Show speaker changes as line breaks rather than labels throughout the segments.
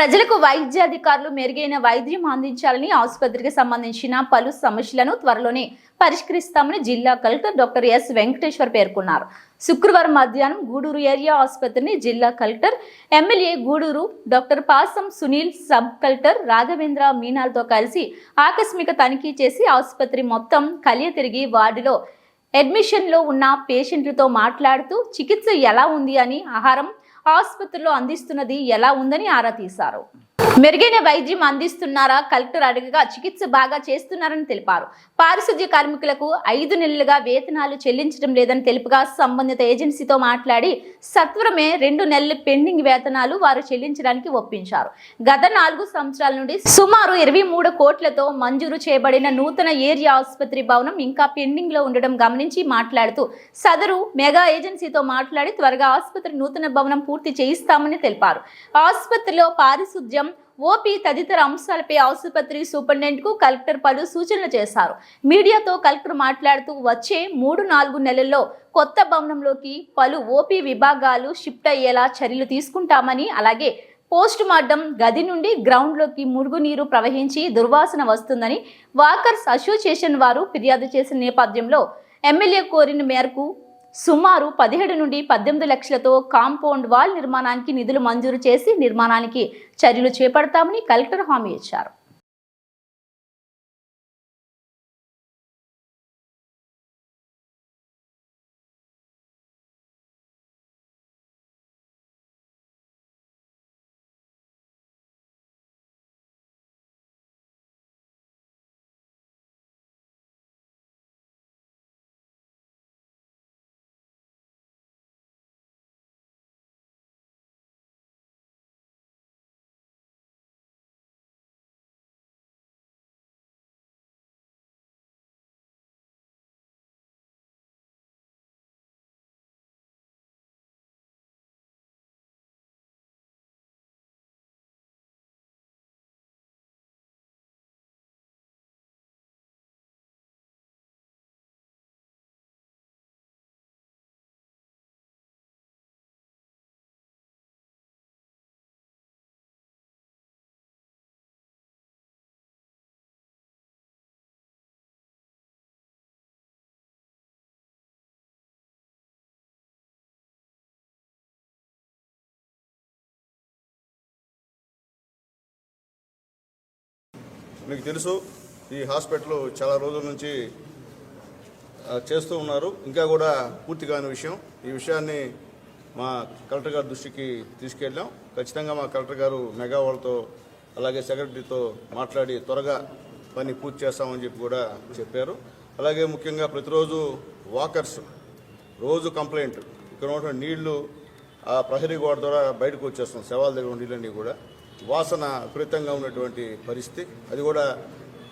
ప్రజలకు వైద్యాధికారులు మెరుగైన వైద్యం అందించాలని ఆసుపత్రికి సంబంధించిన పలు సమస్యలను త్వరలోనే పరిష్కరిస్తామని జిల్లా కలెక్టర్ డాక్టర్ ఎస్ వెంకటేశ్వర్ పేర్కొన్నారు. శుక్రవారం మధ్యాహ్నం గూడూరు ఏరియా ఆసుపత్రిని జిల్లా collector, MLA Gudur doctor Pasam Sunil, sub collector Raghavendra మీనాలతో కలిసి ఆకస్మిక తనిఖీ చేసి ఆసుపత్రి మొత్తం కలియ తిరిగి వార్డులో అడ్మిషన్లో ఉన్న పేషెంట్లతో మాట్లాడుతూ చికిత్స ఎలా ఉంది అని, ఆహారం ఆసుపత్రిలో అందిస్తున్నది ఎలా ఉందని ఆరా తీశారు. మెరుగైన వైద్యం అందిస్తున్నారా కలెక్టర్ అడగగా చికిత్స బాగా చేస్తున్నారని తెలిపారు. పారిశుద్ధ్య కార్మికులకు 5 నెలలుగా వేతనాలు చెల్లించడం లేదని తెలుపుగా సంబంధిత ఏజెన్సీతో మాట్లాడి సత్వరమే 2 నెలల పెండింగ్ వేతనాలు వారు చెల్లించడానికి ఒప్పించారు. గత 4 సంవత్సరాల నుండి సుమారు 23 కోట్లతో మంజూరు చేయబడిన నూతన ఏరియా ఆసుపత్రి భవనం ఇంకా పెండింగ్ లో ఉండడం గమనించి మాట్లాడుతూ సదరు మెగా ఏజెన్సీతో మాట్లాడి త్వరగా ఆసుపత్రి నూతన భవనం పూర్తి చేయిస్తామని తెలిపారు. ఆసుపత్రిలో పారిశుద్ధ్యం, ఓపీ తదితర అంశాలపై ఆసుపత్రి సూపరింటెండెంట్ కు కలెక్టర్ పలు సూచనలు చేశారు. మీడియాతో కలెక్టర్ మాట్లాడుతూ వచ్చే 3-4 నెలల్లో కొత్త భవనంలోకి పలు ఓపీ విభాగాలు షిఫ్ట్ అయ్యేలా చర్యలు తీసుకుంటామని, అలాగే పోస్ట్ మార్టం గది నుండి గ్రౌండ్లోకి మురుగునీరు ప్రవహించి దుర్వాసన వస్తుందని వాకర్స్ అసోసియేషన్ వారు ఫిర్యాదు చేసిన నేపథ్యంలో ఎమ్మెల్యే కోరిన మేరకు సుమారు 17 నుండి 18 లక్షలతో కాంపౌండ్ వాల్ నిర్మాణానికి నిధులు మంజూరు చేసి నిర్మాణానికి చర్యలు చేపడతామని కలెక్టర్ హామీ ఇచ్చారు.
మీకు తెలుసు, ఈ హాస్పిటల్ చాలా రోజుల నుంచి చేస్తూ ఉన్నారు. ఇంకా కూడా పూర్తి కాని విషయం. ఈ విషయాన్ని మా కలెక్టర్ గారి దృష్టికి తీసుకెళ్ళాం. ఖచ్చితంగా మా కలెక్టర్ గారు మెగా వాళ్ళతో అలాగే సెక్రటరీతో మాట్లాడి త్వరగా పని పూర్తి చేస్తామని చెప్పి కూడా చెప్పారు. అలాగే ముఖ్యంగా ప్రతిరోజు వాకర్స్ రోజు కంప్లైంట్, ఇక్కడ ఉన్నటువంటి నీళ్లు ఆ ప్రహరీ గోడ ద్వారా బయటకు వచ్చేస్తాం. శవాల దగ్గర నీళ్ళన్నీ కూడా వాసన విపరీతంగా ఉన్నటువంటి పరిస్థితి. అది కూడా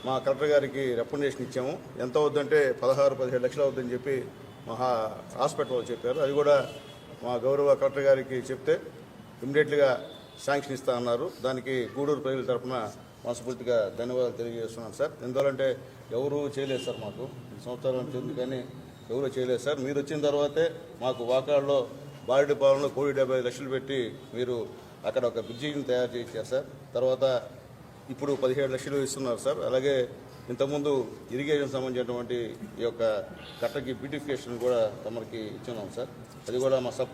మా కలెక్టర్ గారికి రికమెండేషన్ ఇచ్చాము. ఎంత అవుద్దంటే 16-17 లక్షలు అవుద్దని చెప్పి మా హాస్పిటల్లో చెప్పారు. అది కూడా మా గౌరవ కలెక్టర్ గారికి చెప్తే ఇమ్మీడియట్గా శాంక్షన్ ఇస్తా అన్నారు. దానికి గూడూరు ప్రజల తరఫున మనస్ఫూర్తిగా ధన్యవాదాలు తెలియజేస్తున్నాను సార్. ఎందువల్లంటే ఎవరూ చేయలేదు సార్, మాకు ఈ సంవత్సరం చెంది కానీ ఎవరూ చేయలేదు సార్. మీరు వచ్చిన తర్వాతే మాకు వాకాడులో బారెడ్డిపాలెంలో 1,75 లక్షలు పెట్టి మీరు అక్కడ ఒక బ్రిడ్జిని తయారు చేయించారు సార్. తర్వాత ఇప్పుడు 17 లక్షలు ఇస్తున్నారు సార్. అలాగే ఇంతకుముందు ఇరిగేషన్ సంబంధించినటువంటి ఈ యొక్క కట్టకి బ్యూటిఫికేషన్ కూడా తమకి ఇచ్చున్నాం సార్. అది కూడా మా సబ్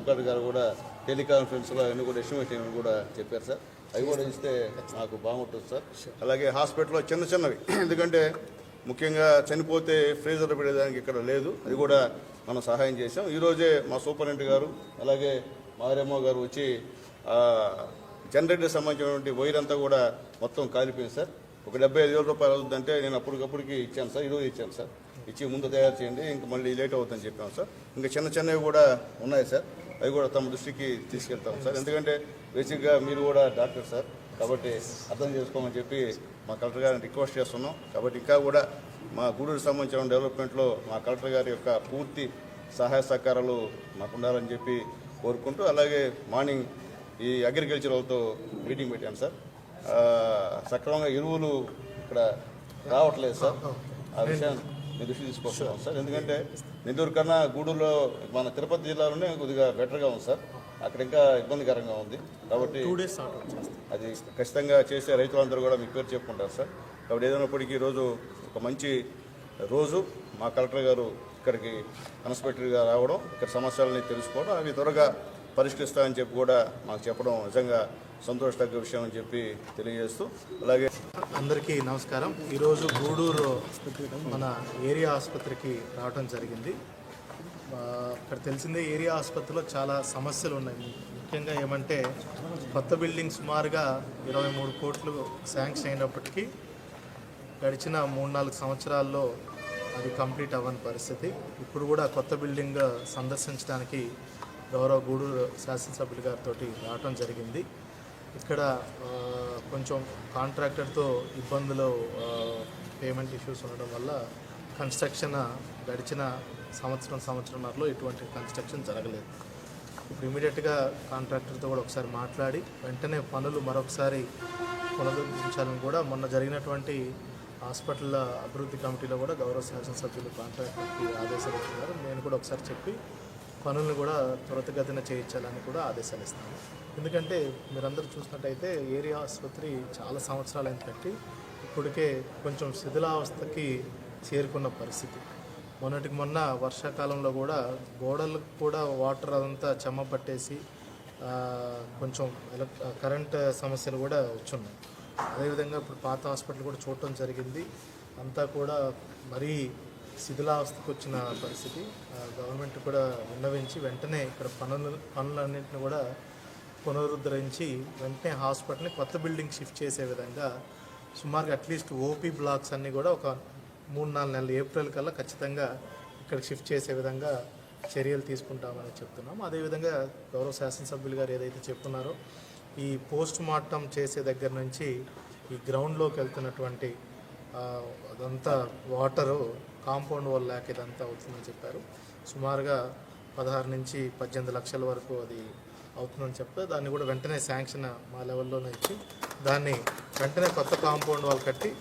కలెక్టర్ గారు కూడా టెలికాన్ఫరెన్స్లో అన్ని కూడా ఎస్టిమేషన్ కూడా చెప్పారు సార్. అవి కూడా ఇస్తే నాకు బాగుంటుంది సార్. అలాగే హాస్పిటల్లో చిన్నవి, ఎందుకంటే ముఖ్యంగా చనిపోతే ఫ్రీజర్ పెట్టేదానికి ఇక్కడ లేదు, అది కూడా మనం సహాయం చేసాం. ఈరోజే మా సూపరింటెండెంట్ గారు అలాగే మారేమో గారు వచ్చి జనరేటర్ సంబంధించినటువంటి వైర్ అంతా కూడా మొత్తం కాలిపోయింది సార్. ఒక 75,000 రూపాయలు అవుతుందంటే నేను అప్పటికప్పటికి ఇచ్చాను సార్. ఈరోజు ఇచ్చాను సార్. ఇచ్చి ముందు తయారు చేయండి, ఇంకా మళ్ళీ లేట్ అవుతుందని చెప్పాము సార్. ఇంకా చిన్నవి కూడా ఉన్నాయి సార్. అవి కూడా తమ దృష్టికి తీసుకెళ్తాం సార్. ఎందుకంటే బేసిక్గా మీరు కూడా డాక్టర్ సార్, కాబట్టి అర్థం చేసుకోమని చెప్పి మా కలెక్టర్ గారిని రిక్వెస్ట్ చేస్తున్నాం. కాబట్టి ఇంకా కూడా మా గూడూరు సంబంధించిన డెవలప్మెంట్లో మా కలెక్టర్ గారి యొక్క పూర్తి సహాయ సహకారాలు మాకు ఉండాలని చెప్పి కోరుకుంటూ, అలాగే మార్నింగ్ ఈ అగ్రికల్చర్ వాళ్ళతో మీటింగ్ పెట్టాను సార్. సక్రమంగా ఎరువులు ఇక్కడ రావట్లేదు సార్. ఆ విషయాన్ని మీ దృష్టి తీసుకొస్తున్నాం సార్. ఎందుకంటే నెల్లూరు కన్నా గూడూరులో మన తిరుపతి జిల్లాలోనే కొద్దిగా బెటర్గా ఉంది సార్. అక్కడ ఇంకా ఇబ్బందికరంగా ఉంది. కాబట్టి
2 days సార్ట్ అవుట్ చేస్తాం.
అది ఖచ్చితంగా చేసే రైతులందరూ కూడా మీ పేరు చెప్పుకుంటారు సార్. కాబట్టి ఏదైనప్పటికీ ఈరోజు ఒక మంచి రోజు మా కలెక్టర్ గారు ఇక్కడికి అన్ఎక్స్పెక్టెడ్గా రావడం, ఇక్కడ సమస్యలని తెలుసుకోవడం, అవి త్వరగా పరిష్కరిస్తామని చెప్పి కూడా మాకు చెప్పడం నిజంగా సంతోషదగ్గ విషయం అని చెప్పి తెలియజేస్తూ, అలాగే
అందరికీ నమస్కారం. ఈరోజు గూడూరు మన ఏరియా ఆసుపత్రికి రావడం జరిగింది. ఇక్కడ తెలిసిందే ఏరియా ఆసుపత్రిలో చాలా సమస్యలు ఉన్నాయి. ముఖ్యంగా ఏమంటే కొత్త బిల్డింగ్ సుమారుగా 23 కోట్లు శాంక్షన్ అయినప్పటికీ గడిచిన 3-4 సంవత్సరాల్లో అది కంప్లీట్ అవ్వని పరిస్థితి. ఇప్పుడు కూడా కొత్త బిల్డింగ్ సందర్శించడానికి గౌరవ గూడూరు శాసనసభ్యులు గారితో రావడం జరిగింది. ఇక్కడ కొంచెం కాంట్రాక్టర్తో ఇబ్బందులు, పేమెంట్ ఇష్యూస్ ఉండడం వల్ల కన్స్ట్రక్షన్ గడిచిన సంవత్సరంన్నరలో ఎటువంటి కన్స్ట్రక్షన్ జరగలేదు. ఇప్పుడు ఇమీడియట్గా కాంట్రాక్టర్తో కూడా ఒకసారి మాట్లాడి వెంటనే పనులు మరొకసారి పునరుద్ధరించాలని కూడా మొన్న జరిగినటువంటి హాస్పిటల్ అభివృద్ధి కమిటీలో కూడా గౌరవ శాసనసభ్యులు కాంట్రాక్టర్కి ఆదేశాలు ఇస్తున్నారు. నేను కూడా ఒకసారి చెప్పి పనులను కూడా త్వరితగతిన చేయించాలని కూడా ఆదేశాలు ఇస్తాను. ఎందుకంటే మీరందరూ చూసినట్టయితే ఏరియా ఆసుపత్రి చాలా సంవత్సరాలు కట్టి ఇప్పటికే కొంచెం శిథిలావస్థకి చేరుకున్న పరిస్థితి. మొన్నటికి మొన్న వర్షాకాలంలో కూడా గోడలకు కూడా వాటర్ అదంతా చెమ్మ పట్టేసి కొంచెం కరెంట్ సమస్యలు కూడా వచ్చున్నాయి. అదేవిధంగా ఇప్పుడు పాత హాస్పిటల్ కూడా చూడటం జరిగింది. అంతా కూడా మరీ శిథిలావస్థకు వచ్చిన పరిస్థితి. గవర్నమెంట్ కూడా విన్నవించి వెంటనే ఇక్కడ పనులన్నింటిని కూడా పునరుద్ధరించి వెంటనే హాస్పిటల్ని కొత్త బిల్డింగ్ షిఫ్ట్ చేసే విధంగా సుమారుగా అట్లీస్ట్ ఓపీ బ్లాక్స్ అన్నీ కూడా ఒక 3-4 నెలలు ఏప్రిల్ కల్లా ఖచ్చితంగా ఇక్కడ షిఫ్ట్ చేసే విధంగా చర్యలు తీసుకుంటామని చెప్తున్నాం. అదేవిధంగా గౌరవ శాసనసభ్యులు గారు ఏదైతే చెప్తున్నారో ఈ పోస్ట్ మార్టం చేసే దగ్గర నుంచి ఈ గ్రౌండ్లోకి వెళ్తున్నటువంటి అదంతా వాటరు కాంపౌండ్ వాల్ లేక ఇదంతా అవుతుందని చెప్పారు. సుమారుగా 16 నుంచి 18 లక్షల వరకు అది అవుతుందని చెప్తే దాన్ని కూడా వెంటనే శాంక్షన్ మా లెవెల్లోనే ఇచ్చి దాన్ని వెంటనే కొత్త కాంపౌండ్ వాల్ కట్టి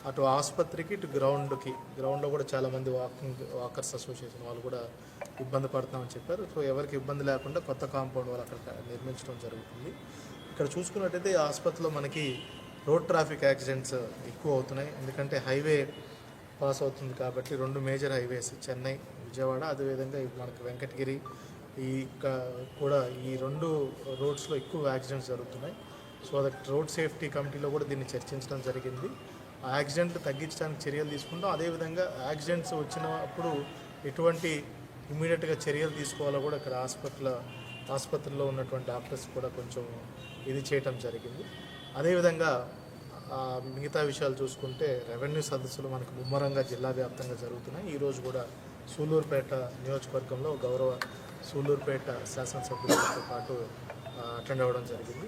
అటు ఆసుపత్రికి ఇటు గ్రౌండ్లో కూడా చాలామంది వాకర్స్ అసోసియేషన్ వాళ్ళు కూడా ఇబ్బంది పడుతున్నామని చెప్పారు. సో ఎవరికి ఇబ్బంది లేకుండా కొత్త కాంపౌండ్ వాల్ అక్కడ నిర్మించడం జరుగుతుంది. ఇక్కడ చూసుకున్నట్టయితే ఈ ఆసుపత్రిలో మనకి రోడ్ ట్రాఫిక్ యాక్సిడెంట్స్ ఎక్కువ అవుతున్నాయి. ఎందుకంటే హైవే పాస్ అవుతుంది కాబట్టి 2 మేజర్ హైవేస్ చెన్నై, విజయవాడ, అదేవిధంగా మనకి వెంకటగిరి కూడా ఈ 2 రోడ్స్లో ఎక్కువ యాక్సిడెంట్స్ జరుగుతున్నాయి. సో అది రోడ్ సేఫ్టీ కమిటీలో కూడా దీన్ని చర్చించడం జరిగింది. ఆ యాక్సిడెంట్లు తగ్గించడానికి చర్యలు తీసుకుంటాం. అదేవిధంగా యాక్సిడెంట్స్ వచ్చినప్పుడు ఎటువంటి ఇమీడియట్గా చర్యలు తీసుకోవాలో కూడా ఇక్కడ ఆసుపత్రిలో ఉన్నటువంటి డాక్టర్స్ కూడా కొంచెం ఇది చేయటం జరిగింది. అదేవిధంగా మిగతా విషయాలు చూసుకుంటే రెవెన్యూ సదస్సులు మనకు ముమ్మరంగా జిల్లా వ్యాప్తంగా జరుగుతున్నాయి. ఈరోజు కూడా సూలూరుపేట నియోజకవర్గంలో గౌరవ సూలూరుపేట శాసనసభ్యులతో పాటు అటెండ్ అవ్వడం జరిగింది.